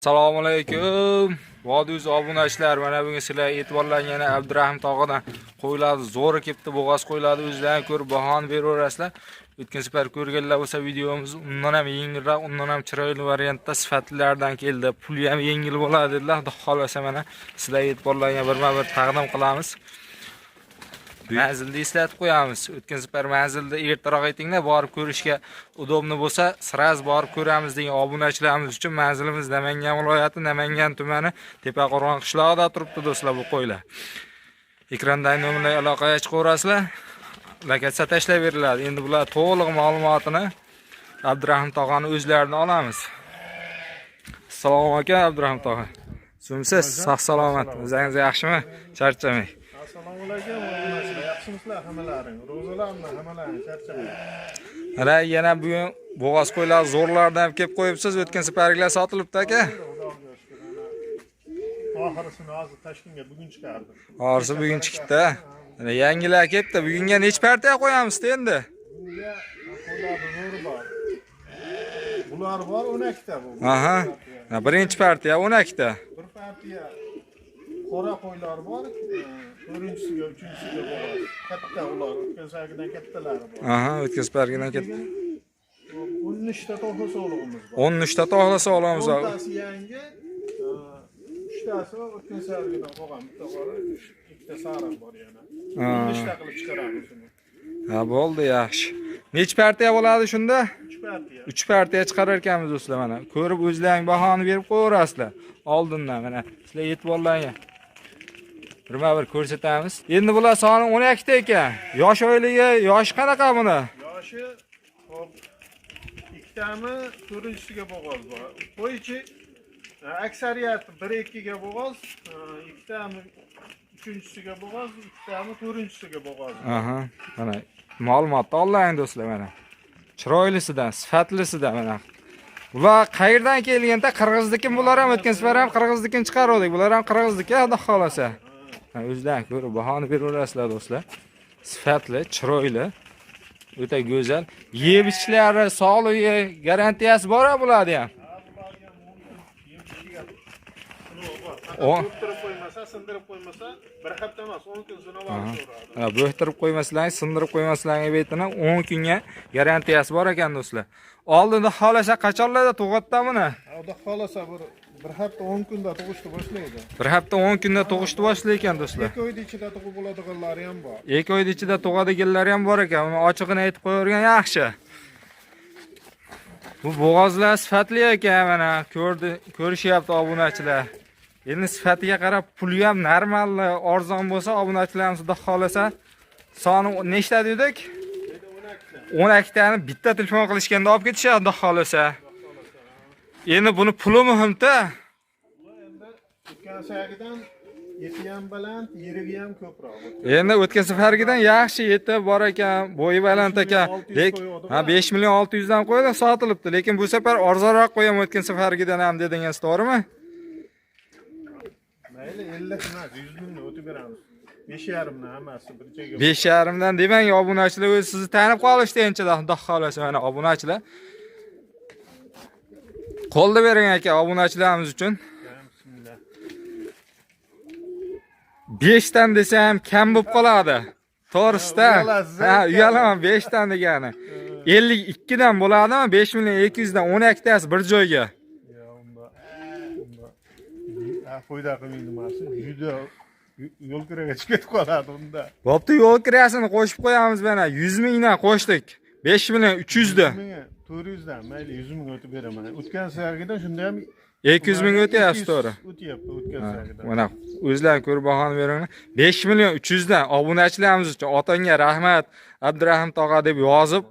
Assalomu alaykum. Vodiz obunachilar, mana bugun sizlar e'tiborlangan Abdurahim tog'adan qo'yiladi, zo'r kelibdi, bo'g'oz qo'yiladi, o'zlaring ko'rib bahoni beraverasizlar. O'tgan safar ko'rganlar bo'lsa videomiz undan ham yengilroq, undan ham chiroyli variantda sifatlilardan keldi. Puli ham yengil bo'ladi dedilar. Xudo xolasa mana sizlar e'tiborlangan birma-bir taqdim qilamiz. Manzilni eslatib qo'yamiz. O'tgan safar manzilni ertaroq aytinglar, borib ko'rishga udobni bo'lsa, siraz borib ko'ramiz degan obunachilarimiz uchun manzilimiz Namangan viloyati, Namangan tumani, Tepaqo'rg'on qishlog'ida turibdi do'stlar bu qo'ylar. Ekrandagi nomerlarga aloqaga chiqaverasizlar. Lokatsiya tashlab beriladi. Endi bular to'liq ma'lumotini Abdurahim tog'ani o'zlaridan olamiz. Assalomu alaykum Abdurahim tog'a. Sumsiz, sog' salomat, o'zingiz yaxshimi? Charchamang. Assalomu alaykum, yaxshimisizlar hammalaring? Ro'zalarmi hammalaring charchamang. Ana yana bugun bo'g'oz qo'ylar zo'rlardan kelib qo'yibsiz. O'tgan safargilar sotilibdi aka. Oxirisini hozir Toshkentga bugun chiqardim. Hozir bugun chiqdi. Ana yangilar kelibdi. Bugunga necha partiya qo'yamiz endi? Bunga qo'ylarni zo'ri bor. Bular bor 12 ta bu. Aha. Birinchi partiya 12 ta. Bir partiya qora qo'ylar bor. Birinchisiga, uchinchisiga bor. Katta ular, o'tgan safargidan kattalari bor. Aha, o'tgan safargidan katta. 13 ta to'g'ri sog'lig'imiz bor. 13 ta to'g'ri sog'lig'imiz bor. 10 tasi yangi, 3 tasi o'tgan safargidan qolgan. Bitta qora, 2 ta sariq bor yana. 13 ta qilib chiqaramiz uni. Ha, bo'ldi, yaxshi. Necha partiya bo'ladi shunda? 3 partiya. 3 partiya chiqarar ekanmiz do'stlar mana. Ko'rib o'zlaring bahoni berib qo'yaverasizlar. Oldindan mana sizlar e'tiborlangan. Bir ko'rsatamiz. Endi bular soni 12 ta ekan. Yosh oyligi, yoshi qanaqa buni? Yoshi hop ikkitami 4-chisiga bo'g'oz bor. Qo'ychi aksariyat 1-2 ga bo'g'oz, ikkitami 3-chisiga bo'g'oz, ikkitami 4-chisiga bo'g'oz. Aha, mana ma'lumotni oling do'stlar mana. Chiroylisidan, sifatlisidan mana. Bular qayerdan kelganda Qirg'iznikin bular ham o'tgan safar ham Qirg'iznikin chiqardik. Bular ham Qirg'izniki, xudo xolasa. O'zdan ko'rib bahoni beraverasizlar do'stlar. Sifatli, chiroyli, o'ta go'zal. Yeb ichishlari, sog'ligi garantiyasi bor-a bularni ham. Bo'htirib qo'ymasa, sindirib qo'ymasa, bir hafta emas, 10 kun sinab oladi. Bo'htirib qo'ymasalaring, sindirib qo'ymasalaring betini 10 kunga garantiyasi bor ekan do'stlar. Oldinda xolasa qachonlarda tug'atdan buni? Xudo xolasa bir hafta 10 kunda tug'ishni boshlaydi. Bir hafta 10 kunda tug'ishni boshlaydi ekan do'stlar. 2 oyda ichida tug'ib bo'ladiganlari ham bor. 2 oyda ichida tug'adiganlari ham bor ekan. Uni ochig'ini aytib qo'yargan yaxshi. Bu bo'g'ozlar sifatli ekan mana ko'rishyapti obunachilar. Endi sifatiga qarab puli ham normal, arzon bo'lsa obunachilarimiz xudo xolasa soni nechta dedik? 12 tani bitta telefon qilishganda olib ketishadi xudo xolasa. Endi buni puli muhimda. Endi o'tgan safargidan eti ham baland, yeriga ham ko'proq. Endi o'tgan safargidan yaxshi eti bor ekan, bo'yi baland ekan. Lekin 5 million 600 dan qo'ydi, sotilibdi. Lekin bu safar arzonroq qo'yam o'tgan safargidan ham dedingiz, to'g'rimi? Mayli 50 emas, 100 mingni o'tib beramiz. 5,5 dan hammasi bir joyga. 5,5 dan demang, obunachilar o'zi sizni tanib qolishdi enchida, xudo xolasa mana obunachilar. Qo'lda bering aka obunachilarimiz uchun. Bismillah. 5 dan desam kam bo'lib qoladi. To'g'risida. Ha, uyalaman 5 dan degani. 52 dan bo'ladimi? 5 million 200 dan 12 tasi bir joyga. Ya unda. Foyda qilmaydi juda yo'l kiraga chiqib ketib qoladi unda. Bo'pti, yo'l kirasini qo'shib qo'yamiz mana. 100 mingdan qo'shdik. 5 million 300 dan. 400 dan, mayli 100 ming o'tib beraman. O'tgan safargidan shunda ham 200 ming o'tyapti, to'g'ri. O'tyapti o'tgan safargidan. Mana o'zlaring ko'rib bahoni beringlar. 5 million 300 dan obunachilarimiz uchun otangga rahmat, Abdurahim tog'a deb yozib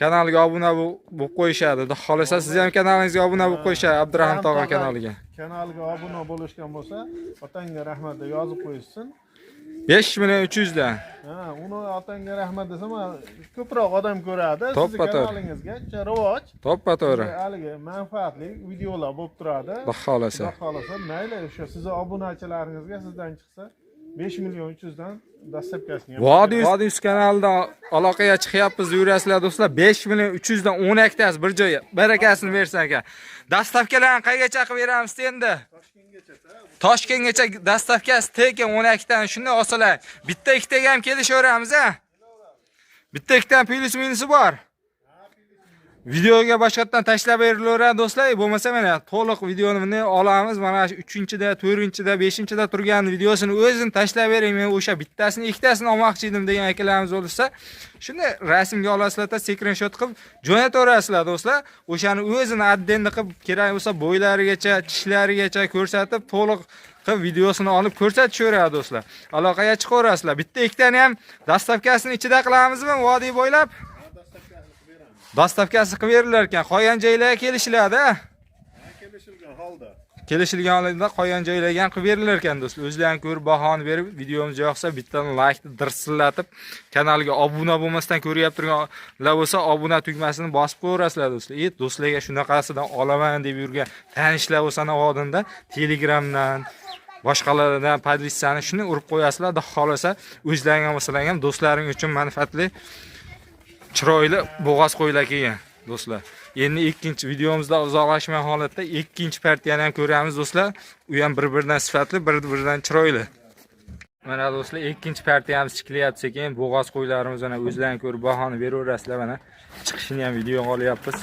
kanalga obuna bo'lib qo'yishadi. Xudo xolasa siz ham kanalingizga obuna bo'lib qo'yishadi Abdurahim tog'a kanaliga. Kanalga obuna bo'lishgan bo'lsa, otangga rahmat deb yozib qo'ysin. 5 million 300 dan. Ha, uni otangga rahmat desam, ko'proq odam ko'radi. Sizning To'ppa-to'g'ri. kanalingizga rivoj. To'ppa-to'g'ri. Haligi manfaatli videolar bo'lib turadi. Xudo xolasa. Xudo xolasa, mayli o'sha sizning obunachilaringizga sizdan chiqsa, 5 milyon 300 dan dastlabkasini ham. Vodiy kanalida aloqaga chiqyapmiz, yurasizlar do'stlar. 5 million 300 dan 10 hektasi bir joyga barakasini bersan ekan. Dastavkalarni qaygacha qilib beramiz endi? Toshkentgacha dastavkasi tekin 10 hektarni shunday olsalar, bitta ikkitaga ham kelishaveramiz a? Bitta ikkitadan plus minusi bor. Videoga boshqatdan tashlab berilaveradi do'stlar. Bo'lmasa mana to'liq videoni bunday olamiz. Mana shu 3-da, 4-da, 5-da turgan videosini o'zini tashlab bering. Men o'sha bittasini, ikkitasini olmoqchi edim degan akalarimiz bo'lsa, shuni rasmga olasizlar, screenshot qilib jo'nataverasizlar do'stlar. O'shani o'zini addenni qilib kerak bo'lsa bo'ylarigacha, tishlarigacha ko'rsatib, to'liq qilib videosini olib ko'rsatishaveradi do'stlar. Aloqaga chiqaverasizlar. Bitta ikkitani ham dastavkasini ichida qilamizmi vodiy bo'ylab? Dastavkasi qilib berilar ekan. Qolgan joylarga kelishiladi. Kelishilgan holda. Kelishilgan holda qolgan joylarga ham qilib berilar ekan do'stlar. O'zlaring ko'rib bahoni berib, videomiz yoqsa bittadan like dirsillatib, kanalga obuna bo'lmasdan ko'ryapti turganlar bo'lsa, obuna tugmasini bosib qo'yasizlar do'stlar. Do'stlarga shunaqasidan olaman deb yurgan tanishlar bo'lsa navodinda Telegramdan boshqalardan podlistani shuni urib qo'yasizlar. Xudo xolasa, o'zlaring ham bo'lsalar ham do'stlaring uchun manfaatli chiroyli bo'g'oz qo'ylar kelgan do'stlar. Endi ikkinchi videomizda uzoqlashmay holatda ikkinchi partiyani ham ko'ramiz do'stlar. U ham bir-biridan sifatli, bir-biridan chiroyli. Mana do'stlar, ikkinchi partiyamiz chiqyapti ekan. Bo'g'oz qo'ylarimiz mana o'zlaring ko'rib bahoni beraverasizlar mana. Chiqishini ham videoga olyapmiz.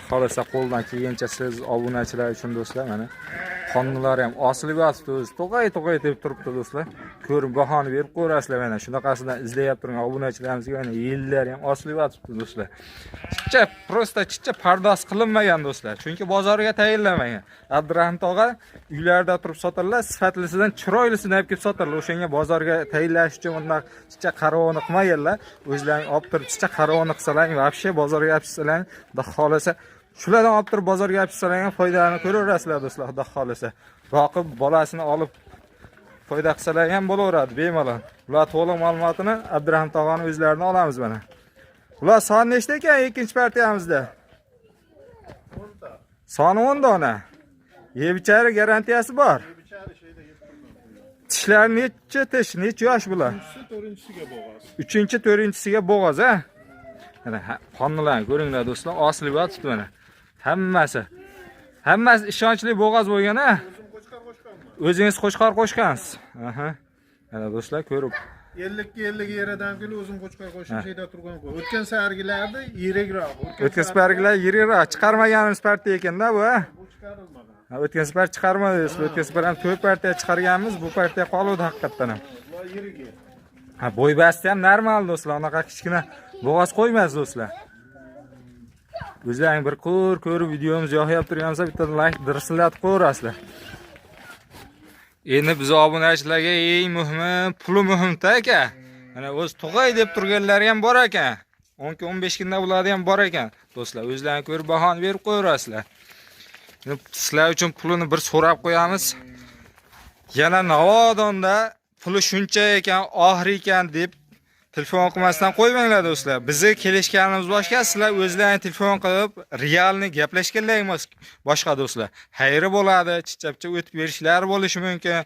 Xohlasa qo'ldan kelgancha siz obunachilar uchun do'stlar mana qonunlar ham osilib yotibdi o'zi. To'g'ay deb turibdi do'stlar. Ko'rib bahoni berib qo'yasizlar mana. Shunaqasidan izlayapti turgan obunachilarimizga mana yillar ham osilib yotibdi do'stlar. Chicha pardoz qilinmagan do'stlar. Chunki bozorga tayinlanmagan. Abdurahim tog'a uylarda turib sotillar, sifatlisidan chiroylisini olib kelib sotillar. O'shanga bozorga tayinlash uchun bunday chicha qarovini qilmaganlar. O'zlaring olib turib chicha qarovini qilsalar, vobshe bozorga olib chiqsalar, xudo xolasa shulardan olib turib bozorga olib chiqsalar ham foydani ko'raverasizlar do'stlar, xudo xolasa. Boqib bolasini olib foyda qilsalar ham bo'laveradi bemalol. Ular to'liq ma'lumotini Abdurahim tog'ani o'zlaridan olamiz mana. Ular son nechta ekan ikkinchi partiyamizda? 10 ta. Soni 10 dona. Yebichari garantiyasi bor. Tishlar necha tish, necha yosh bular? 4-siga bo'g'oz. 3-chi, 4-chisiga bo'g'oz, ha? Mana qonlarni ko'ringlar do'stlar, osilib yotibdi mana. Hammasi ishonchli bo'g'oz bo'lgan, ha? O'zingiz qo'chqor qo'shgansiz. Aha. Mana do'stlar ko'rib 50 yeridan gul o'zim qo'chqor qo'shib şeyda turgan qo'y. O'tgan sargilarda yirigroq. O'tgan safargilar yiriroq. Chiqarmaganimiz partiya ekanda bu, ha? Bu chiqarilmagan. O'tgan safar chiqarmadingiz. O'tgan safar ham 4 partiya chiqarganmiz. Bu partiya qoldi haqiqatan ham. Ular yiriga. Ha, bo'y basti ham normal do'stlar. Unaqa kichkina bo'g'oz qo'ymas do'stlar. O'zlaring bir ko'rib videomiz yoqib turgansa bitta like dirsillatib qo'yasizlar. Endi biz obunachilarga eng muhimi puli muhimda aka. Mana o'z tug'ay deb turganlar ham bor ekan. 10-15 kunda bo'ladi ham bor ekan. Do'stlar, o'zlaring ko'rib bahoni berib qo'yasizlar. Sizlar uchun pulini bir so'rab qo'yamiz. Yana navodonda puli shuncha ekan, oxir ekan deb telefon qilmasdan qo'ymanglar do'stlar. Bizni kelishganimiz boshqa, sizlar o'zlaringiz telefon qilib realni gaplashganlaringiz boshqa do'stlar. Xayri bo'ladi, chichapcha o'tib berishlari bo'lishi mumkin.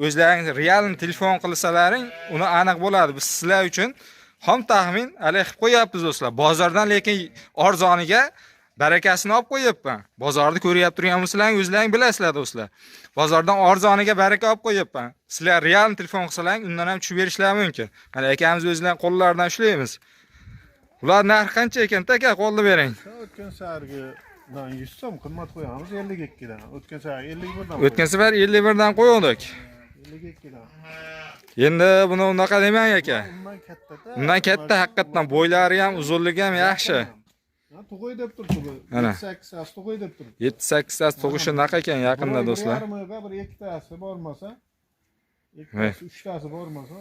O'zlaringiz realni telefon qilsalaring, uni aniq bo'ladi. Biz sizlar uchun xom taxmin qilib qo'yapmiz do'stlar. Bozordan lekin arzoniga barakasini olib qo'yibman. Bozorni ko'ryapti turgan bo'lsalaring, o'zlaring bilasizlar do'stlar. Bozordan arzoniga baraka olib qo'yibman. Sizlar real telefon qilsalang, undan ham tushib berishlari mumkin. Mana akamiz o'zlarining qo'llaridan ushlaymiz. Ular narx qancha ekan, aka, qo'lni bering. O'tgan sargidan 100 so'm qimmat qo'yamiz 52 dan. O'tgan sargi 51 dan. O'tgan safar 51 dan qo'ydik. 52 dan. Endi buni unaqa demang aka. Undan katta-da. Undan katta haqiqatan bo'ylari ham, uzunligi ham yaxshi. Tug'ay deb turibdi bu. 7-8 as tug'ay deb turibdi. 7-8 as tug'ishi naqa ekan yaqinda do'stlar. Bir ikkitasi bormasa, ikkitasi, uchtasi bormasa,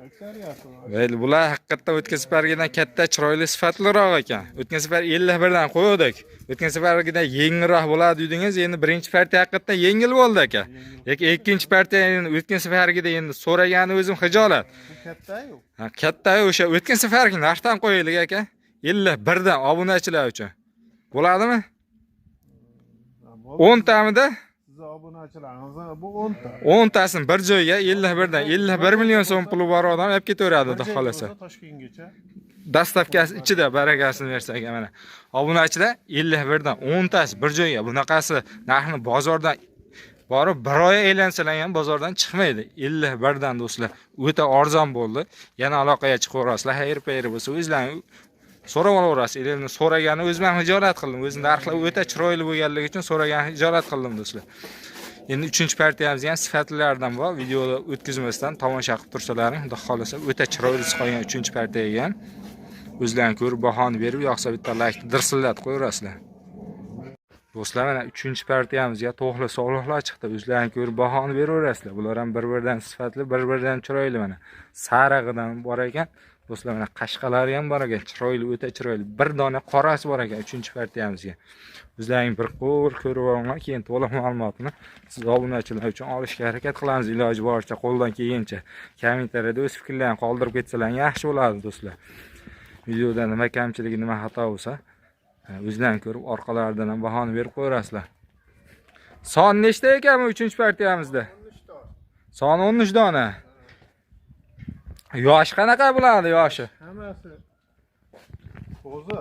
aksariyati. Mayli, bular haqiqatan o'tgan safargidan katta, chiroyli, sifatliroq ekan. O'tgan safar 51 dan qo'ydik. O'tgan safargidan yengilroq bo'ladi dedingiz, endi birinchi partiya haqiqatan yengil bo'ldi aka. Lekin ikkinchi partiya endi o'tgan safargida endi so'ragani o'zim xijolat. Bu katta-yu. Ha, katta-yu o'sha o'tgan safargi narxdan qo'yaylik aka. 51 dan obunachilar uchun. Bo'ladimi? 10 tamida? Siz bizni obunachilarimiz bu 10 ta. 10 tasini bir joyga 51 dan 51 million so'm puli bor odam olib ketaveradi, xudo xolasa. Toshkentgacha. Dastavkasi ichida barakasini bersak mana. Obunachilar 51 dan 10 tasi bir joyga. Bunaqasi narxni bozordan borib bir oy aylansalar ham bozordan chiqmaydi. 51 dan do'stlar. O'ta arzon bo'ldi. Yana aloqaga chiqaverasizlar. Xayr-payr bo'lsa o'zlaring so'rab olaverasiz. Elimni so'ragani o'zim hijolat qildim. O'zim narxlar o'ta chiroyli bo'lganligi uchun so'ragan hijolat qildim do'stlar. Endi 3-partiyamiz ham sifatlilardan bor. Videoda o'tkazmasdan tomosha qilib tursalaring, xudo xolasa o'ta chiroyli qolgan 3-partiyaga ham o'zlaring ko'rib bahoni berib, yoqsa bitta like dirsillatib qo'yaverasizlar. Do'stlar, mana 3-partiyamizga to'g'ri sog'liqlar chiqdi. O'zlaring ko'rib bahoni beraverasizlar. Bular ham bir-biridan sifatli, bir-biridan chiroyli mana. Sarig'idan bor ekan. Do'stlar, mana qashqalari ham bor ekan. Chiroyli, o'ta chiroyli. Bir dona qorasi bor ekan 3-partiyamizga. Bizlarning bir qo'l ko'rib olinglar, keyin to'liq ma'lumotni siz obunachilar uchun olishga harakat qilamiz iloji boricha, qo'ldan kelgancha. Kommentariyada o'z fikrlaringizni qoldirib ketsalar yaxshi bo'ladi do'stlar. Videoda nima kamchiligi, nima xato bo'lsa, o'zlaring ko'rib orqalaridan ham bahoni berib qo'yasizlar. Son nechta ekan bu 3-partiyamizda? 13 ta. Son 13 dona. Yosh qanaqa bo'ladi yoshi? Hammasi qo'zi.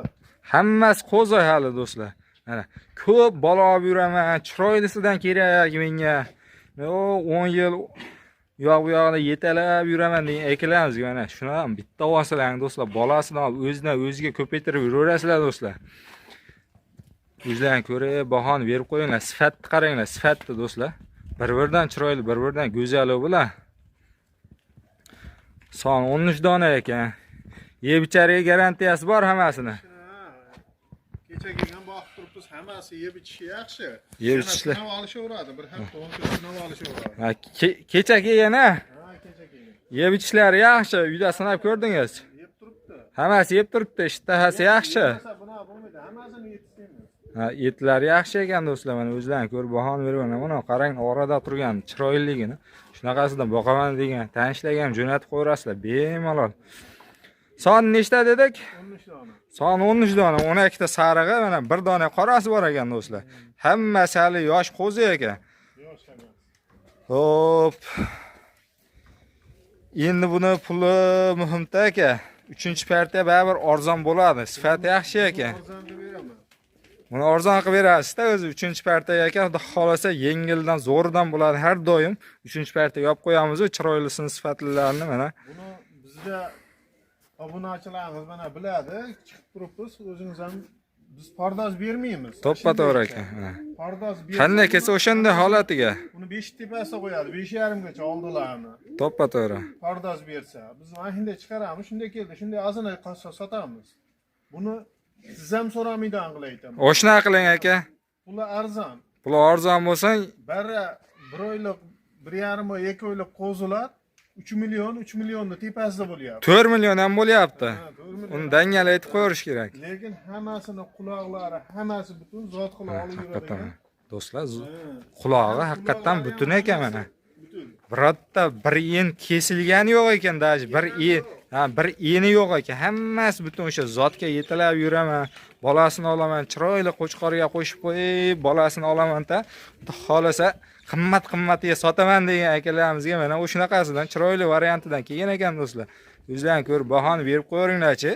Hammasi qo'zoy hali do'stlar. Mana ko'p bola olib yuraman, chiroylisidan kerak menga. 10 yil yo'q bu yoqda yetalab yuraman degan akalarimiz mana shuni ham bitta olsalar do'stlar, bolasini olib o'zidan o'ziga ko'paytirib yuraverasizlar do'stlar. O'zlaring ko'rib bahoni berib qo'yinglar, sifatni qaranglar, sifatni do'stlar. Bir-biridan chiroyli, bir-biridan go'zal bular. Son 13 dona ekan. Yeb ichariga garantiyasi bor hammasini. Kecha kelgan boqib turibmiz, hammasi yeb ichishi yaxshi. Yeb ichishlar. Sinov olishaveradi, bir hafta 10 kun sinov olishaveradi. Ha, kecha kelgan a? Ha, kecha kelgan. Yeb ichishlari yaxshi, uyda sinab ko'rdingiz. Yeb turibdi. Hammasi yeb turibdi, ishtahasi yaxshi. Buna bo'lmaydi, hammasini yetishmaymiz. Ha, etlari yaxshi ekan do'stlar, mana o'zlaring ko'rib bahoni beraman. Mana qarang, orada turgan chiroyliligini. Shunaqasidan boqaman degan tanishlarga ham jo'natib qo'yasizlar, bemalol. Son nechta dedik? 13 dona. Son 13 dona, 12 ta sarig'i, mana bir dona qorasi bor ekan do'stlar. Hammasi hali yosh qo'zi ekan. Yosh emas. Hop. Endi buni puli muhimda aka. 3-partiya baribir arzon bo'ladi. Sifati yaxshi ekan. Arzonga beraman. Buni arzon qilib berasiz-da o'zi 3-partiya ekan. Xudo xolasa yengildan, zo'ridan bo'ladi har doim. 3-partiya yopib qo'yamiz, chiroylisini, sifatlilarini mana. Buni bizga obunachilarimiz mana biladi, chiqib turibmiz, o'zingiz ham biz pardoz bermaymiz. To'ppa-to'g'ri ekan. Pardoz bersa. Qanday kelsa o'shanda holatiga. Uni 5 tepasiga qo'yadi, 5,5 gacha oldilarni. To'ppa-to'g'ri. Pardoz bersa, biz mana shunday chiqaramiz, shunday keldi, shunday ozina qolsa sotamiz. Buni siz ham so'ramaydan qilib aytaman. O'shuna qiling aka. Puli arzon. Puli arzon bo'lsa, Barra 1 oylik, 1,5 oy, 2 oylik qo'zilar 3 millionni tepasida bo'lyapti. 4 million ham bo'lyapti. Ha, 4 million. Uni dangal aytib qo'yish kerak. Lekin hammasini quloqlari, hammasi butun zot qilib olib Haqiqatan yuradigan. do'stlar, qulog'i haqiqatan butun ekan mana. Butun. Birorta bir en kesilgani yo'q ekan, daji bir eni yo'q ekan. Hammasi butun o'sha zotga yetalab yuraman. Bolasini olaman, chiroyli qo'chqorga qo'shib qo'yib, bolasini olaman-da. Xolasa qimmat-qimmatiga sotaman degan akalarimizga mana o'shunaqasidan chiroyli variantidan kelgan ekan do'stlar. O'zlaring ko'rib bahoni berib qo'yinglar-chi.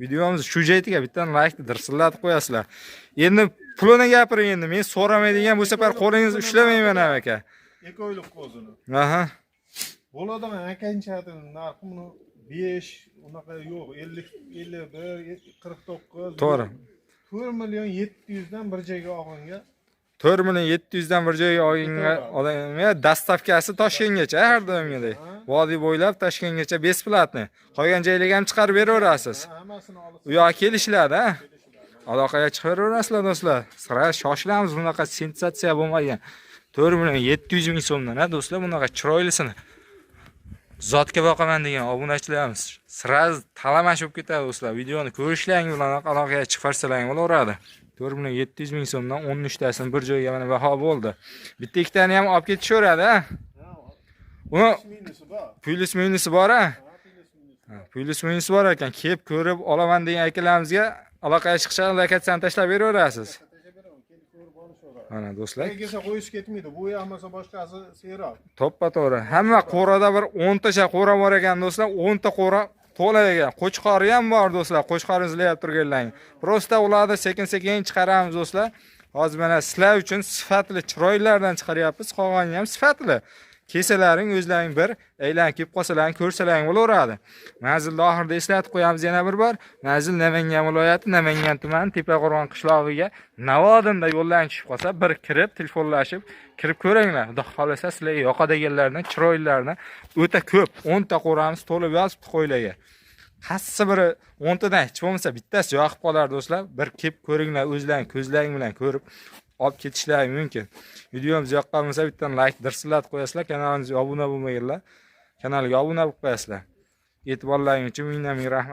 Videomiz shu joyga bitta like dirsillatib qo'yasizlar. Endi pulini gapiring endi. Men so'ramaydigan bu safar qo'lingizni ushlamayman aka. 2 oylik qo'zini. Aha. Bo'ladigan akanchadan narxi buni 5, unaqa yo'q, 51, 49. To'g'ri. 4 million 700 dan bir joyga olganga 4 million 700 dan bir joyga olganga dastavkasi Toshkentgacha har doimgidek. Vodiy bo'ylab Toshkentgacha besplatni. Qolgan joylarga ham chiqarib beraverasiz. hammasini olib U yoqqa kelishiladi, ha? Aloqaga chiqaraverasizlar do'stlar. Sira shoshilamiz, bunaqa sensatsiya bo'lmagan. 4 million 700 ming so'mdan, ha do'stlar, bunaqa chiroylisini. Zotga boqaman degan obunachilarimiz sira talamash bo'lib ketadi do'stlar. Videoni ko'rishlaring bilan aloqaga chiqarsalaring bo'laveradi. 4 million 700 ming so'mdan 13 tasini bir joyga mana baho bo'ldi. Bitta ikkitani ham olib ketishaveradi, ha? Uni minusi bor. plus minusi bor, ha? Plus minusi bor ekan. Kelib ko'rib olaman degan akalarimizga aloqaga chiqishga lokatsiyani tashlab beraverasiz. Mana do'stlar, kelsa qo'yish ketmaydi. Bu yamasa boshqasi seroq. to'ppa-to'g'ri. Hamma qo'rada bir 10 tacha qo'ra bor ekan do'stlar, 10 ta qo'ra to'la ekan. Qo'chqori ham bor do'stlar, qo'chqor izlayap turganlar. Prosta ularni sekin-sekin chiqaramiz do'stlar. Hozir mana sizlar uchun sifatli chiroylardan chiqaryapmiz, qolgani ham sifatli. Kesalaring o'zlaring bir aylanib kelib qolsalaring ko'rsalaring bo'laveradi. Manzilni oxirida eslatib qo'yamiz yana bir bor. Manzil Namangan viloyati, Namangan tumani Tepaqo'rg'on qishlog'iga Navodinda yo'ldan tushib qolsa, bir kirib telefonlashib kirib ko'ringlar. Xudo xolasa sizlarga yoqadiganlardan, chiroylardan o'ta ko'p. 10 ta qo'ramiz to'lib yozibdi qo'ylarga. Qaysi biri 10 tadan hech bo'lmasa bittasi yoqib qolar do'stlar. Bir kelib ko'ringlar, o'zlaring ko'zlaring bilan ko'rib olib ketishlari mumkin. Videomiz yoqqan bo'lsa bittadan like dirsillatib qo'yasizlar, kanalimizga obuna bo'lmaganlar kanalga obuna bo'lib qo'yasizlar. E'tiborlaringiz uchun ming rahmat.